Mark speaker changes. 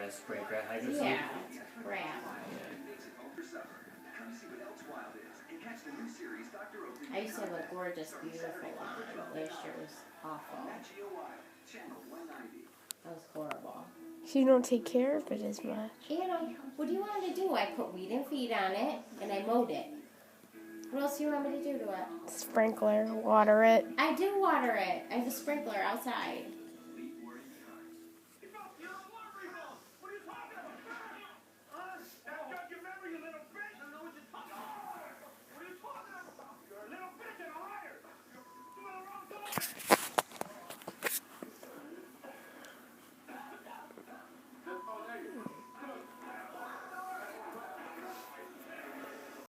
Speaker 1: to spray hydro seed.
Speaker 2: Yeah, crap. I used to have a gorgeous, beautiful lawn. Last year was awful. That was horrible.
Speaker 3: So you don't take care of it as much.
Speaker 2: You know, what do you want me to do? I put weed and feed on it, and I mowed it. What else do you want me to do to it?
Speaker 3: Sprinkler, water it.
Speaker 2: I do water it. I have a sprinkler outside.